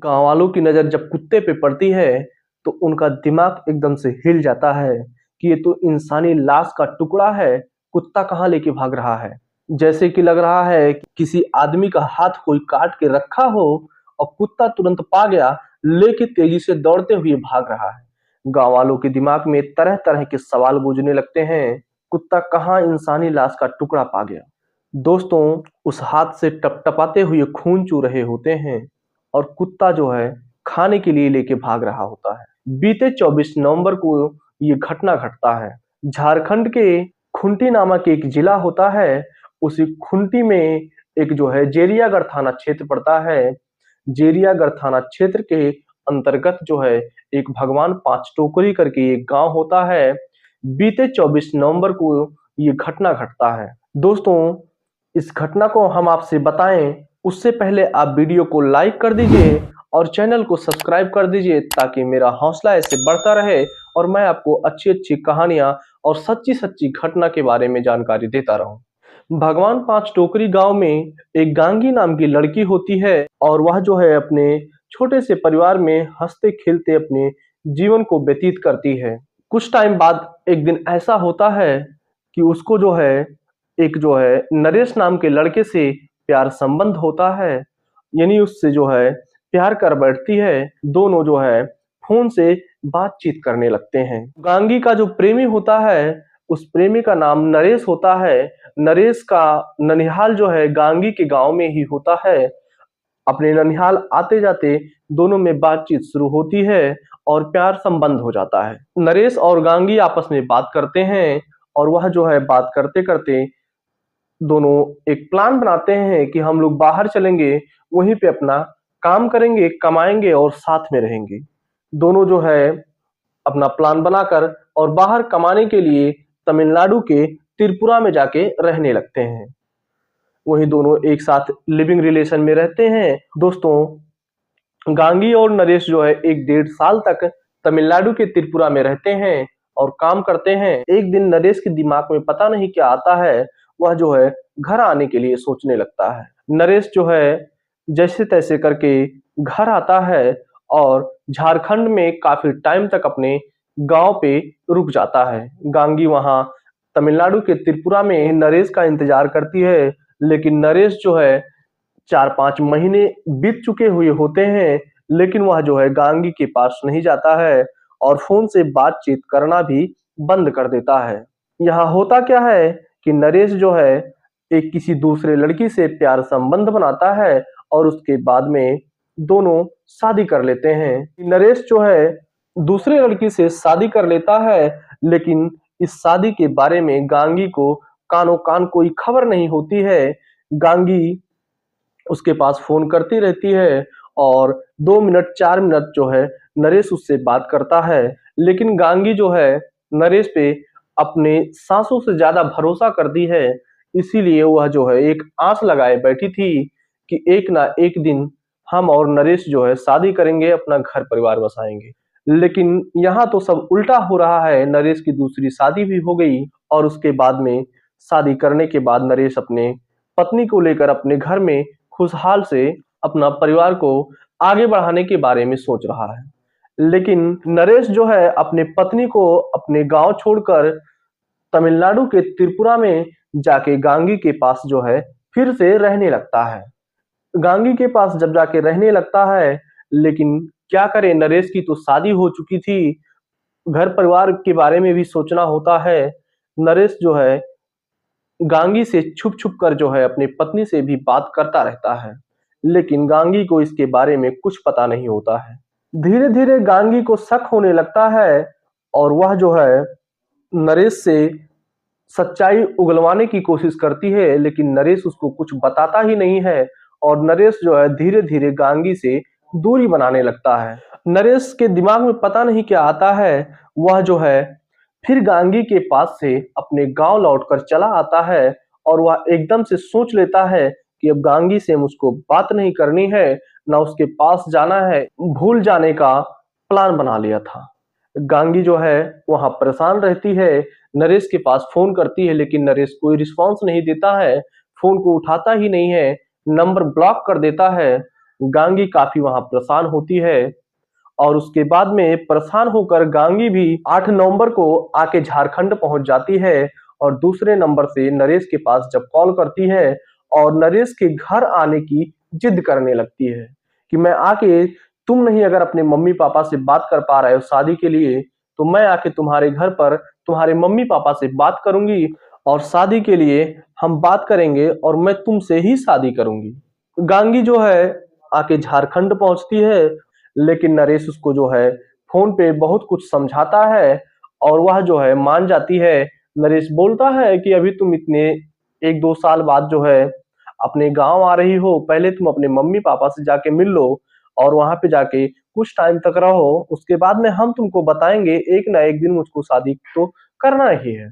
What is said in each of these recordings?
गाँव वालों की नज़र जब कुत्ते पे पड़ती है, तो उनका दिमाग एकदम से हिल जाता है कि ये तो इंसानी लाश का टुकड़ा है, कुत्ता कहाँ लेके भाग रहा है। जैसे कि लग रहा है कि किसी आदमी का हाथ कोई काट के रखा हो और कुत्ता तुरंत पा गया, लेके तेजी से दौड़ते हुए भाग रहा है। गाँव वालों के दिमाग में तरह-तरह के सवाल गूंजने लगते हैं, कुत्ता कहाँ इंसानी लाश का टुकड़ा पा गया? दोस्तों, उस हाथ से टपटपाते हुए खून चू रहे होते हैं और कुत्ता जो है खाने के लिए लेके भाग रहा होता है। बीते 24 नवंबर को ये घटना घटता है। झारखंड के खूंटी नामक एक जिला होता है, उसी खूंटी में एक जो है जेरियागढ़ थाना क्षेत्र पड़ता है। जेरियागढ़ थाना क्षेत्र के अंतर्गत जो है एक भगवान पांच टोकरी करके एक गांव होता है। बीते 24 नवंबर को ये घटना घटता है। दोस्तों, इस घटना को हम आपसे बताएं उससे पहले आप वीडियो को लाइक कर दीजिए और चैनल को सब्सक्राइब कर दीजिए ताकि मेरा हौसला ऐसे बढ़ता रहे और मैं आपको अच्छी-अच्छी कहानियां और सच्ची-सच्ची घटना के बारे में जानकारी देता रहूं। भगवान पांच टोकरी गांव में एक गांगी नाम की लड़की होती है और वह जो है अपने छोटे से परिवार में हंसते-खेलते अपने जीवन को व्यतीत करती है। कुछ टाइम बाद एक दिन ऐसा होता है कि उसको जो है एक जो है नरेश नाम के लड़के से प्यार संबंध होता है, यानी उससे जो है प्यार कर बैठती है। दोनों जो है फ़ोन से बातचीत करने लगते हैं। गांगी का जो प्रेमी होता है, उस प्रेमी का नाम नरेश होता है। नरेश का ननिहाल जो है गांगी के गाँव में ही होता है। अपने ननिहाल आते-जाते दोनों में बातचीत शुरू होती है और प्यार संबंध हो जाता है। नरेश और गांगी आपस में बात करते हैं और वह जो है बात करते-करते दोनों एक प्लान बनाते हैं कि हम लोग बाहर चलेंगे, वहीं पे अपना काम करेंगे, कमाएँगे और साथ में रहेंगे। दोनों जो है अपना प्लान बनाकर और बाहर कमाने के लिए तमिलनाडु के त्रिपुरा में जाके रहने लगते हैं। वहीं दोनों एक साथ लिविंग रिलेशन में रहते हैं। दोस्तों, गांगी और नरेश जो है 1 डेढ़ साल तक तमिलनाडु के त्रिपुरा में रहते हैं और काम करते हैं। एक दिन नरेश के दिमाग में पता नहीं क्या आता है, वह जो है घर आने के लिए सोचने लगता है। नरेश जो है जैसे-तैसे करके घर आता है और झारखंड में काफ़ी टाइम तक अपने गाँव पे रुक जाता है। गांगी वहाँ तमिलनाडु के त्रिपुरा में नरेश का इंतज़ार करती है, लेकिन नरेश जो है 4-5 महीने बीत चुके हुए होते हैं, लेकिन वह जो है गांगी के पास नहीं जाता है और फ़ोन से बातचीत करना भी बंद कर देता है। यहाँ होता क्या है कि नरेश जो है एक किसी दूसरे लड़की से प्यार संबंध बनाता है और उसके बाद में दोनों शादी कर लेते हैं। नरेश जो है दूसरे लड़की से शादी कर लेता है, लेकिन इस शादी के बारे में गांगी को कानो-कान कोई खबर नहीं होती है। गांगी उसके पास फ़ोन करती रहती है और 2 मिनट 4 मिनट जो है नरेश उससे बात करता है। लेकिन गांगी जो है नरेश पे अपने साँसों से ज़्यादा भरोसा करती है, इसीलिए वह जो है एक आस लगाए बैठी थी कि एक ना एक दिन हम और नरेश जो है शादी करेंगे, अपना घर परिवार बसाएँगे। लेकिन यहाँ तो सब उल्टा हो रहा है, नरेश की दूसरी शादी भी हो गई और उसके बाद में शादी करने के बाद नरेश अपने पत्नी को लेकर अपने घर में खुशहाल से अपना परिवार को आगे बढ़ाने के बारे में सोच रहा है। लेकिन नरेश जो है अपनी पत्नी को अपने गाँव छोड़कर तमिलनाडु के त्रिपुरा में जाके गांगी के पास जो है फिर से रहने लगता है। गांगी के पास जब जाके रहने लगता है, लेकिन क्या करे, नरेश की तो शादी हो चुकी थी, घर परिवार के बारे में भी सोचना होता है। नरेश जो है गांगी से छुप-छुप कर जो है अपनी पत्नी से भी बात करता रहता है, लेकिन गांगी को इसके बारे में कुछ पता नहीं होता है। धीरे-धीरे गांगी को शक होने लगता है और वह जो है नरेश से सच्चाई उगलवाने की कोशिश करती है, लेकिन नरेश उसको कुछ बताता ही नहीं है और नरेश जो है धीरे-धीरे गांगी से दूरी बनाने लगता है। नरेश के दिमाग में पता नहीं क्या आता है, वह जो है फिर गांगी के पास से अपने गाँव लौटकर चला आता है और वह एकदम से सोच लेता है कि अब गांगी से मुझको बात नहीं करनी है, ना उसके पास जाना है, भूल जाने का प्लान बना लिया था। गांगी जो है वहाँ परेशान रहती है, नरेश के पास फ़ोन करती है, लेकिन नरेश कोई रिस्पॉन्स नहीं देता है, फ़ोन को उठाता ही नहीं है, नंबर ब्लॉक कर देता है। गांगी काफी वहां परेशान होती है और उसके बाद में परेशान होकर गांगी भी 8 नवंबर को आके झारखंड पहुंच जाती है और दूसरे नंबर से नरेश के पास जब कॉल करती है और नरेश के घर आने की जिद करने लगती है कि मैं आके, तुम नहीं अगर अपने मम्मी पापा से बात कर पा रहे हो शादी के लिए, तो मैं आके तुम्हारे घर पर तुम्हारे मम्मी पापा से बात करूंगी और शादी के लिए हम बात करेंगे और मैं तुमसे ही शादी करूंगी। गांगी जो है आके झारखंड पहुंचती है, लेकिन नरेश उसको जो है फोन पे बहुत कुछ समझाता है और वह जो है मान जाती है। नरेश बोलता है कि अभी तुम इतने 1-2 साल बाद जो है अपने गांव आ रही हो, पहले तुम अपने मम्मी पापा से जाके मिल लो और वहां पे जाके कुछ टाइम तक रहो, उसके बाद में हम तुमको बताएंगे एक ना एक दिन मुझको शादी तो करना ही है।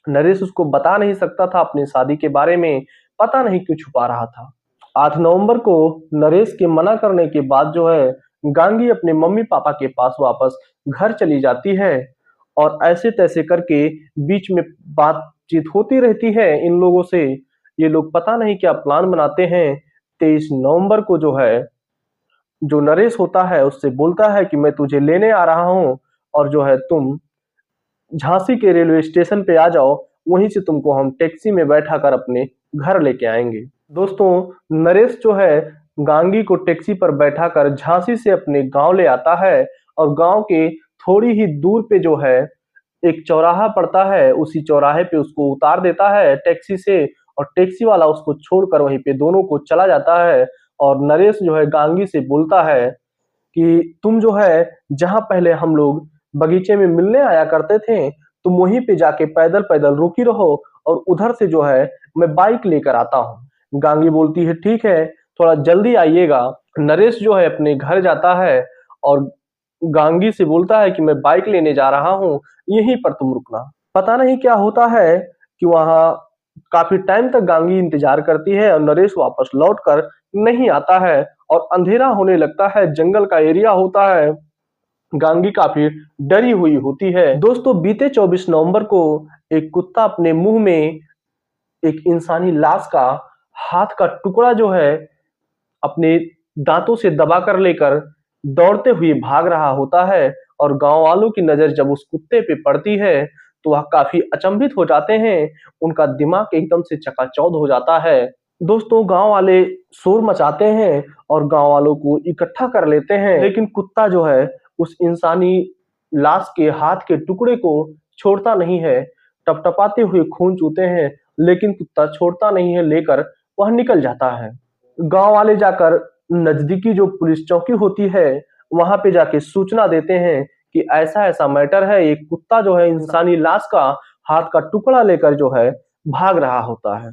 नरेश उसको बता नहीं सकता था अपनी शादी के बारे में, पता नहीं क्यों छुपा रहा था। 8 नवंबर को नरेश के मना करने के बाद जो है गांगी अपने मम्मी पापा के पास वापस घर चली जाती है और ऐसे तैसे करके बीच में बातचीत होती रहती है इन लोगों से। ये लोग पता नहीं क्या प्लान बनाते हैं। 23 नवंबर को जो है, जो नरेश होता है उससे बोलता है कि मैं तुझे लेने आ रहा हूँ और जो है तुम झांसी के रेलवे स्टेशन पे आ जाओ, वहीं से तुमको हम टैक्सी में बैठा कर अपने घर लेके आएंगे। दोस्तों, नरेश जो है गांगी को टैक्सी पर बैठाकर झांसी से अपने गांव ले आता है और गांव के थोड़ी ही दूर पे जो है एक चौराहा पड़ता है, उसी चौराहे पे उसको उतार देता है टैक्सी से और टैक्सी वाला उसको छोड़कर वहीं पे दोनों को चला जाता है। और नरेश जो है गांगी से बोलता है कि तुम जो है जहां पहले हम लोग बगीचे में मिलने आया करते थे, तुम वहीं पे जाके पैदल पैदल रुकी रहो और उधर से जो है मैं बाइक लेकर आता हूँ। गांगी बोलती है ठीक है, थोड़ा जल्दी आइएगा। नरेश जो है अपने घर जाता है और गांगी से बोलता है कि मैं बाइक लेने जा रहा हूँ, यहीं पर तुम रुकना। पता नहीं क्या होता है कि वहां काफी टाइम तक गांगी इंतजार करती है और नरेश वापस लौट कर नहीं आता है और अंधेरा होने लगता है, जंगल का एरिया होता है। गांगी काफी डरी हुई होती है। दोस्तों, बीते 24 नवंबर को एक कुत्ता अपने मुंह में एक इंसानी लाश का हाथ का टुकड़ा जो है अपने दांतों से दबा कर लेकर दौड़ते हुए भाग रहा होता है और गांव वालों की नजर जब उस कुत्ते पे पड़ती है तो वह काफी अचंभित हो जाते हैं, उनका दिमाग एकदम से चकाचौंध हो जाता है। दोस्तों, गांव वाले शोर मचाते हैं और गांव वालों को इकट्ठा कर लेते हैं, लेकिन कुत्ता जो है उस इंसानी लाश के हाथ के टुकड़े को छोड़ता नहीं है। टपटपाते हुए खून चूते हैं, लेकिन कुत्ता छोड़ता नहीं है, लेकर वह निकल जाता है। गांव वाले जाकर नजदीकी जो पुलिस चौकी होती है वहां पे जाके सूचना देते हैं कि ऐसा ऐसा मैटर है, एक कुत्ता जो है इंसानी लाश का हाथ का टुकड़ा लेकर जो है भाग रहा होता है।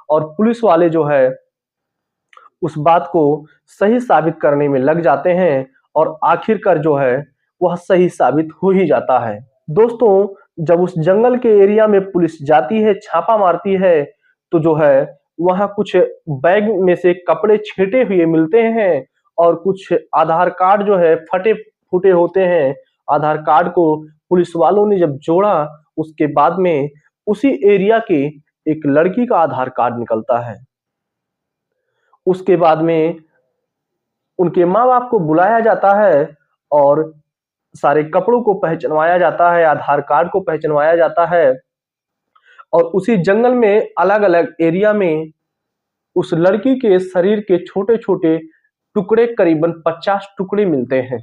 और पुलिस वाले जो है उस बात को सही साबित करने में लग जाते हैं और आखिरकार जो है वह सही साबित हो ही जाता है। दोस्तों, जब उस जंगल के एरिया में पुलिस जाती है, छापा मारती है, तो जो है वहां कुछ बैग में से कपड़े छेटे हुए मिलते हैं और कुछ आधार कार्ड जो है फटे फूटे होते हैं। आधार कार्ड को पुलिस वालों ने जब जोड़ा, उसके बाद में उसी एरिया के एक लड़की का आधार कार्ड निकलता है। उसके बाद में उनके माँ बाप को बुलाया जाता है और सारे कपड़ों को पहचानवाया जाता है, आधार कार्ड को पहचानवाया जाता है और उसी जंगल में अलग अलग एरिया में उस लड़की के शरीर के छोटे छोटे टुकड़े करीबन 50 टुकड़े मिलते हैं।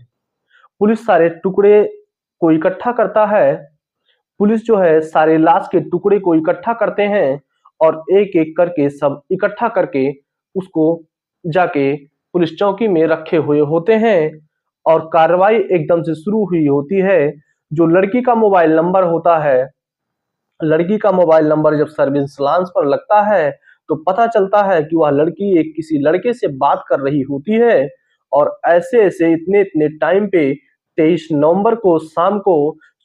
पुलिस सारे टुकड़े को इकट्ठा करता है। पुलिस जो है सारे लाश के टुकड़े को इकट्ठा करते हैं और एक एक करके सब इकट्ठा करके उसको जाके पुलिस चौकी में रखे हुए होते हैं और कार्रवाई एकदम से शुरू हुई होती है। जो लड़की का मोबाइल नंबर होता है, लड़की का मोबाइल नंबर जब सर्विलांस पर लगता है तो पता चलता है कि वह लड़की एक किसी लड़के से बात कर रही होती है और ऐसे ऐसे इतने इतने टाइम पे 23 नवंबर को शाम को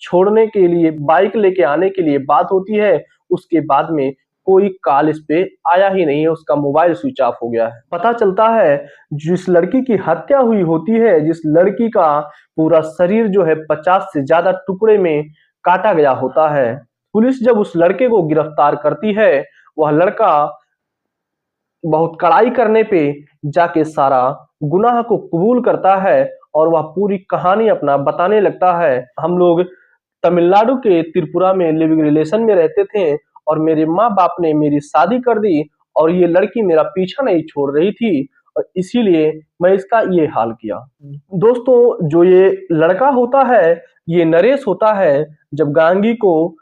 छोड़ने के लिए बाइक लेके आने के लिए बात होती है। उसके बाद में कोई कॉल इस पे आया ही नहीं है, उसका मोबाइल स्विच ऑफ हो गया है। पता चलता है जिस लड़की की हत्या हुई होती है, जिस लड़की का पूरा शरीर जो है 50 से ज्यादा टुकड़े में काटा गया होता है, पुलिस जब उस लड़के को गिरफ्तार करती है, वह लड़का बहुत कड़ाई करने पे जाके सारा गुनाह को कबूल करता है और वह पूरी कहानी अपना बताने लगता है। हम लोग तमिलनाडु के त्रिपुरा में लिविंग रिलेशन में रहते थे और मेरे माँ-बाप ने मेरी शादी कर दी और ये लड़की मेरा पीछा नहीं छोड़ रही थी और इसीलिए मैं इसका ये हाल किया। दोस्तों, जो ये लड़का होता है, ये नरेश होता है, जब गांगी को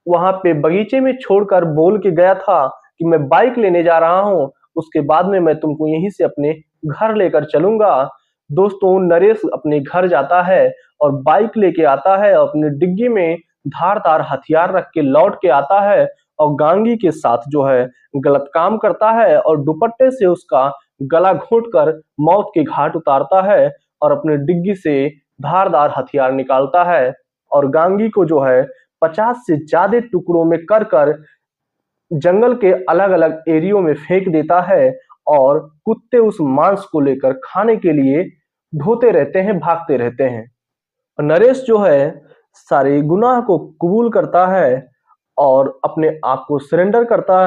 वहाँ पे बगीचे में छोड़कर बोल के गया था कि मैं बाइक लेने जा रहा हूँ, उसके बाद में मैं तुमको यहीं से अपने घर लेकर चलूँगा। दोस्तों, नरेश अपने घर जाता है और बाइक लेके आता है और अपनी डिग्गी में धारदार हथियार रख के लौट के आता है और गांगी के साथ जो है गलत काम करता है और दुपट्टे से उसका गला घोंटकर मौत के घाट उतारता है और अपनी डिग्गी से धारदार हथियार निकालता है और गांगी को जो है 50 से ज्यादा टुकड़ों में कर कर जंगल के अलग-अलग एरियो में फेंक देता है और कुत्ते उस मांस को लेकर खाने के लिए ढोते रहते हैं, भागते रहते हैं। और नरेश जो है सारे गुनाह को कबूल करता है और अपने आप को सरेंडर करता है।